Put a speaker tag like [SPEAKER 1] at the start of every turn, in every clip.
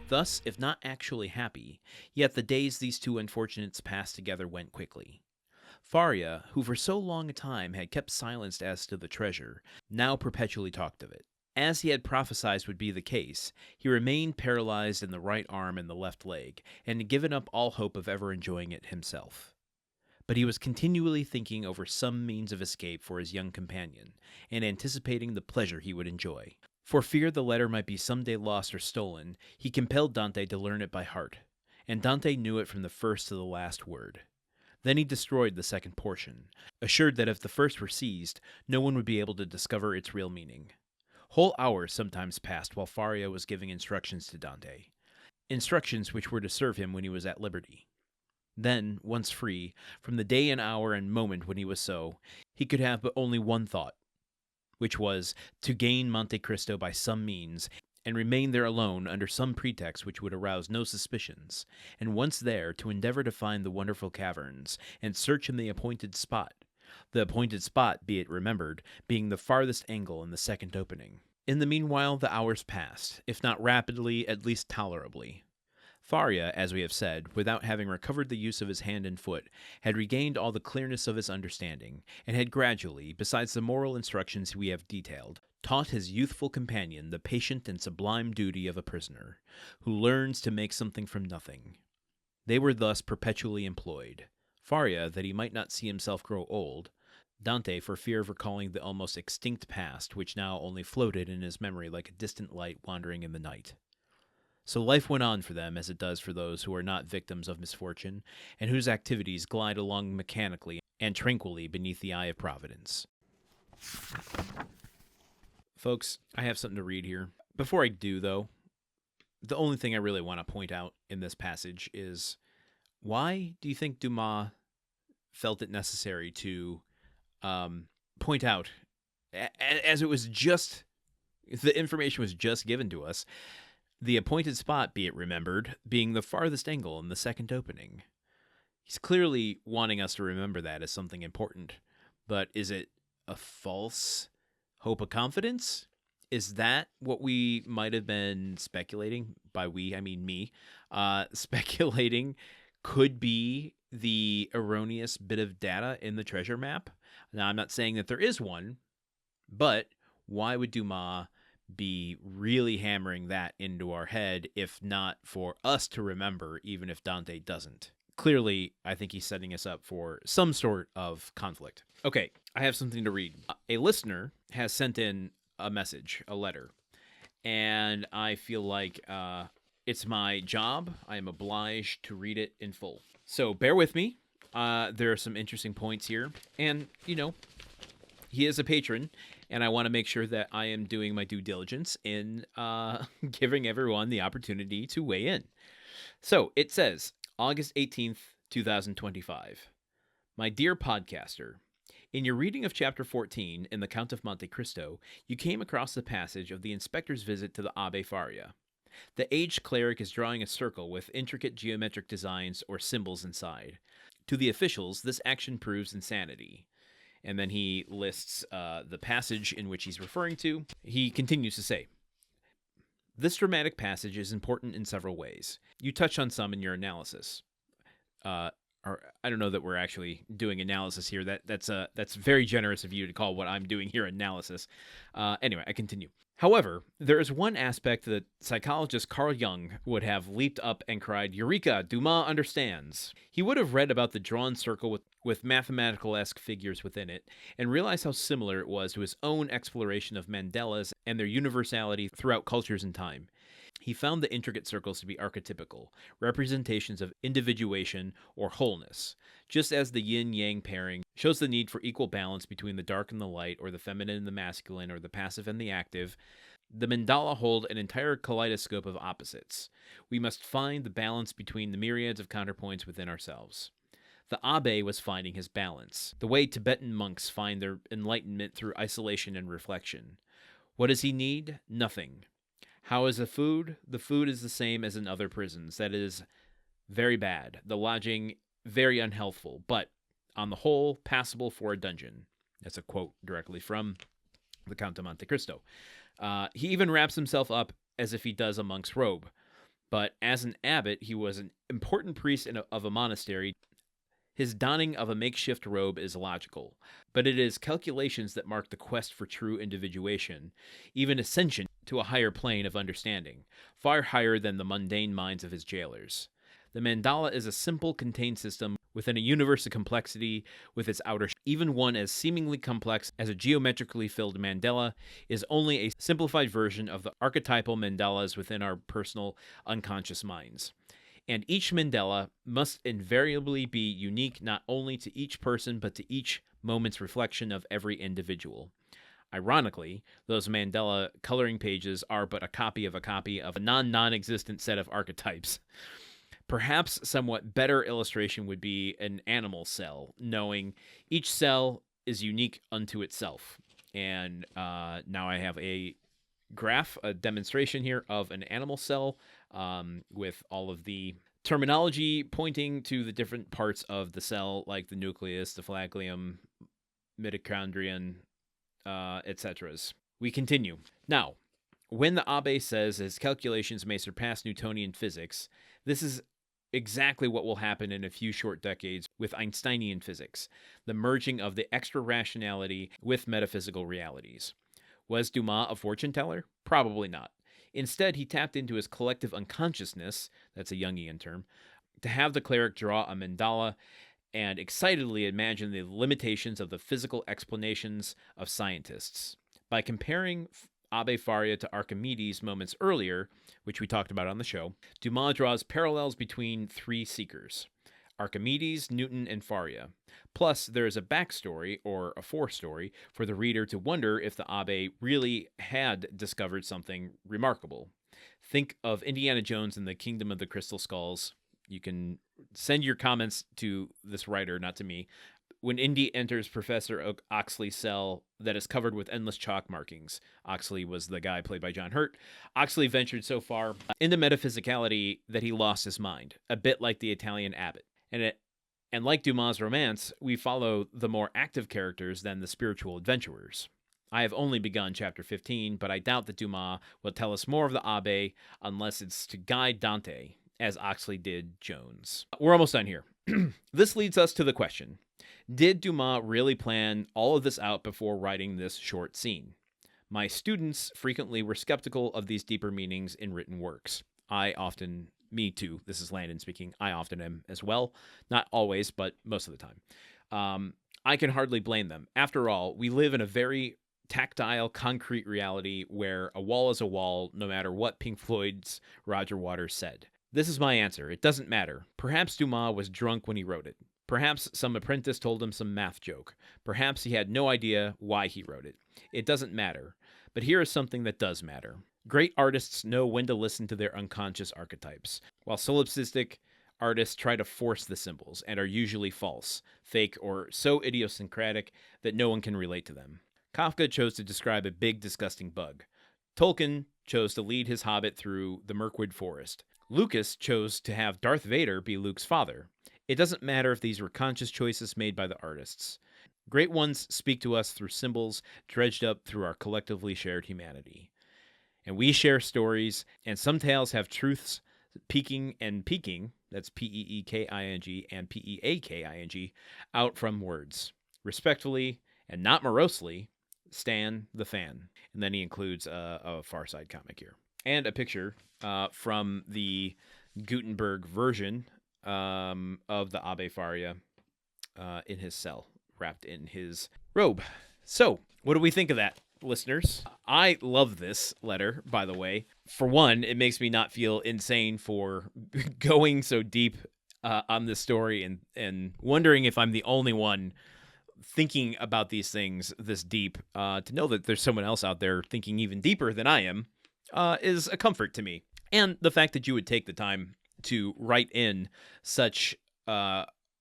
[SPEAKER 1] Thus, if not actually happy, yet the days these two unfortunates passed together went quickly. Faria, who for so long a time had kept silence as to the treasure, now perpetually talked of it. As he had prophesied would be the case, he remained paralyzed in the right arm and the left leg, and had given up all hope of ever enjoying it himself. But he was continually thinking over some means of escape for his young companion, and anticipating the pleasure he would enjoy. For fear the letter might be some day lost or stolen, he compelled Dante to learn it by heart, and Dante knew it from the first to the last word. Then he destroyed the second portion, assured that if the first were seized, no one would be able to discover its real meaning. Whole hours sometimes passed while Faria was giving instructions to Dante, instructions which were to serve him when he was at liberty. Then, once free, from the day and hour and moment when he was so, he could have but only one thought, which was to gain Monte Cristo by some means, and remain there alone under some pretext which would arouse no suspicions, and once there to endeavor to find the wonderful caverns, and search in the appointed spot, be it remembered, being the farthest angle in the second opening. In the meanwhile the hours passed, if not rapidly, at least tolerably. Faria, as we have said, without having recovered the use of his hand and foot, had regained all the clearness of his understanding, and had gradually, besides the moral instructions we have detailed, taught his youthful companion the patient and sublime duty of a prisoner, who learns to make something from nothing. They were thus perpetually employed. Faria, that he might not see himself grow old; Dante, for fear of recalling the almost extinct past, which now only floated in his memory like a distant light wandering in the night. So life went on for them as it does for those who are not victims of misfortune, and whose activities glide along mechanically and tranquilly beneath the eye of Providence. Folks, I have something to read here. Before I do, though, the only thing I really want to point out in this passage is, why do you think Dumas felt it necessary to point out, as it was just, the information was just given to us, the appointed spot, be it remembered, being the farthest angle in the second opening? He's clearly wanting us to remember that as something important, but is it a false hope of confidence? Is that what we might have been speculating? By we, I mean me. Speculating could be the erroneous bit of data in the treasure map. Now, I'm not saying that there is one, but why would Dumas be really hammering that into our head if not for us to remember, even if Dante doesn't? Clearly, I think he's setting us up for some sort of conflict. Okay, I have something to read. A listener has sent in a message, a letter, and I feel like it's my job. I am obliged to read it in full. So bear with me. There are some interesting points here, and, he is a patron, and I want to make sure that I am doing my due diligence in giving everyone the opportunity to weigh in. So it says, August 18th, 2025. My dear podcaster, in your reading of chapter 14 in the Count of Monte Cristo, you came across the passage of the inspector's visit to the Abbé Faria. The aged cleric is drawing a circle with intricate geometric designs or symbols inside. To the officials, this action proves insanity. And then he lists the passage in which he's referring to. He continues to say, this dramatic passage is important in several ways. You touch on some in your analysis. Or I don't know that we're actually doing analysis here. That's very generous of you to call what I'm doing here analysis. Anyway, I continue. However, there is one aspect that psychologist Carl Jung would have leaped up and cried, Eureka, Dumas understands. He would have read about the drawn circle with mathematical-esque figures within it, and realized how similar it was to his own exploration of mandalas and their universality throughout cultures and time. He found the intricate circles to be archetypical, representations of individuation or wholeness, just as the yin-yang pairing shows the need for equal balance between the dark and the light, or the feminine and the masculine, or the passive and the active. The mandala hold an entire kaleidoscope of opposites. We must find the balance between the myriads of counterpoints within ourselves. The Abbé was finding his balance, the way Tibetan monks find their enlightenment through isolation and reflection. What does he need? Nothing. How is the food? The food is the same as in other prisons. That is very bad. The lodging, very unhealthful, but on the whole, passable for a dungeon. That's a quote directly from the Count of Monte Cristo. He even wraps himself up as if he does a monk's robe. But as an abbot, he was an important priest of a monastery. His donning of a makeshift robe is logical, but it is calculations that mark the quest for true individuation, even ascension to a higher plane of understanding, far higher than the mundane minds of his jailers. The mandala is a simple, contained system within a universe of complexity with its outer. Even one as seemingly complex as a geometrically filled mandala is only a simplified version of the archetypal mandalas within our personal unconscious minds. And each mandala must invariably be unique not only to each person but to each moment's reflection of every individual. Ironically, those mandala coloring pages are but a copy of a non-existent set of archetypes. Perhaps somewhat better illustration would be an animal cell, knowing each cell is unique unto itself. And now I have a graph, a demonstration here of an animal cell with all of the terminology pointing to the different parts of the cell, like the nucleus, the flagellum, mitochondrion, etc. We continue. Now, when the Abbé says his calculations may surpass Newtonian physics, this is exactly what will happen in a few short decades with Einsteinian physics, the merging of the extra rationality with metaphysical realities. Was Dumas a fortune teller? Probably not. Instead, he tapped into his collective unconsciousness, that's a Jungian term, to have the cleric draw a mandala and excitedly imagine the limitations of the physical explanations of scientists. By comparing Abbe Faria to Archimedes moments earlier, which we talked about on the show, Dumas draws parallels between three seekers: Archimedes, Newton, and Faria. Plus, there is a backstory, or a forestory, for the reader to wonder if the Abbe really had discovered something remarkable. Think of Indiana Jones and the Kingdom of the Crystal Skulls. You can send your comments to this writer, not to me. When Indy enters Professor Oxley's cell that is covered with endless chalk markings. Oxley was the guy played by John Hurt. Oxley ventured so far into metaphysicality that he lost his mind, a bit like the Italian abbot. And like Dumas' romance, we follow the more active characters than the spiritual adventurers. I have only begun chapter 15, but I doubt that Dumas will tell us more of the Abbé unless it's to guide Dante, as Oxley did Jones. We're almost done here. This leads us to the question: did Dumas really plan all of this out before writing this short scene? My students frequently were skeptical of these deeper meanings in written works. Me too, this is Landon speaking, I often am as well. Not always, but most of the time. I can hardly blame them. After all, we live in a very tactile, concrete reality where a wall is a wall, no matter what Pink Floyd's Roger Waters said. This is my answer. It doesn't matter. Perhaps Dumas was drunk when he wrote it. Perhaps some apprentice told him some math joke. Perhaps he had no idea why he wrote it. It doesn't matter. But here is something that does matter. Great artists know when to listen to their unconscious archetypes, while solipsistic artists try to force the symbols and are usually false, fake, or so idiosyncratic that no one can relate to them. Kafka chose to describe a big, disgusting bug. Tolkien chose to lead his hobbit through the Mirkwood Forest. Lucas chose to have Darth Vader be Luke's father. It doesn't matter if these were conscious choices made by the artists. Great ones speak to us through symbols dredged up through our collectively shared humanity. And we share stories, and some tales have truths peeking, that's P-E-E-K-I-N-G and P-E-A-K-I-N-G, out from words. Respectfully, and not morosely, Stan the Fan. And then he includes a Far Side comic here. And a picture from the Gutenberg version of the Abbe Faria in his cell, wrapped in his robe. So, what do we think of that, listeners? I love this letter, by the way. For one, it makes me not feel insane for going so deep on this story and wondering if I'm the only one thinking about these things this deep. To know that there's someone else out there thinking even deeper than I am is a comfort to me. And the fact that you would take the time to write in such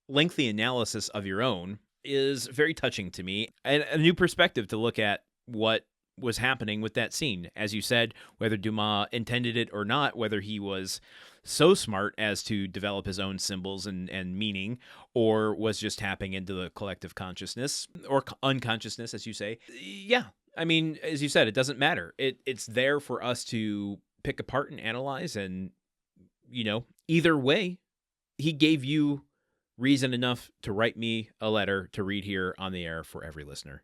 [SPEAKER 1] lengthy analysis of your own is very touching to me, and a new perspective to look at what was happening with that scene. As you said, whether Dumas intended it or not, whether he was so smart as to develop his own symbols and meaning, or was just tapping into the collective consciousness, or unconsciousness, as you say. Yeah, I mean, as you said, it doesn't matter. It's there for us to pick apart and analyze and either way, he gave you reason enough to write me a letter to read here on the air for every listener.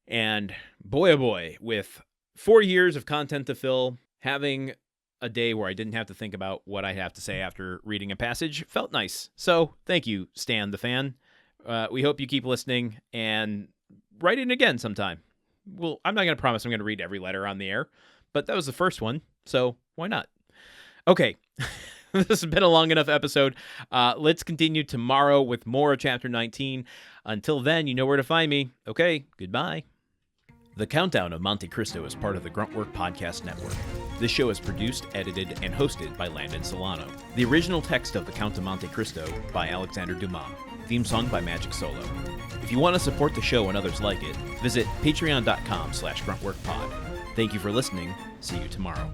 [SPEAKER 1] And boy, oh boy, with 4 years of content to fill, having a day where I didn't have to think about what I have to say after reading a passage felt nice. So thank you, Stan the fan. We hope you keep listening and write in again sometime. Well, I'm not going to promise I'm going to read every letter on the air, but that was the first one, so why not? Okay. This has been a long enough episode. Let's continue tomorrow with more of Chapter 19. Until then, you know where to find me. Okay, goodbye. The Countdown of Monte Cristo is part of the Gruntwork Podcast Network. This show is produced, edited, and hosted by Landon Solano. The original text of The Count of Monte Cristo by Alexandre Dumas. Theme song by Magic Solo. If you want to support the show and others like it, visit patreon.com/gruntworkpod. Thank you for listening. See you tomorrow.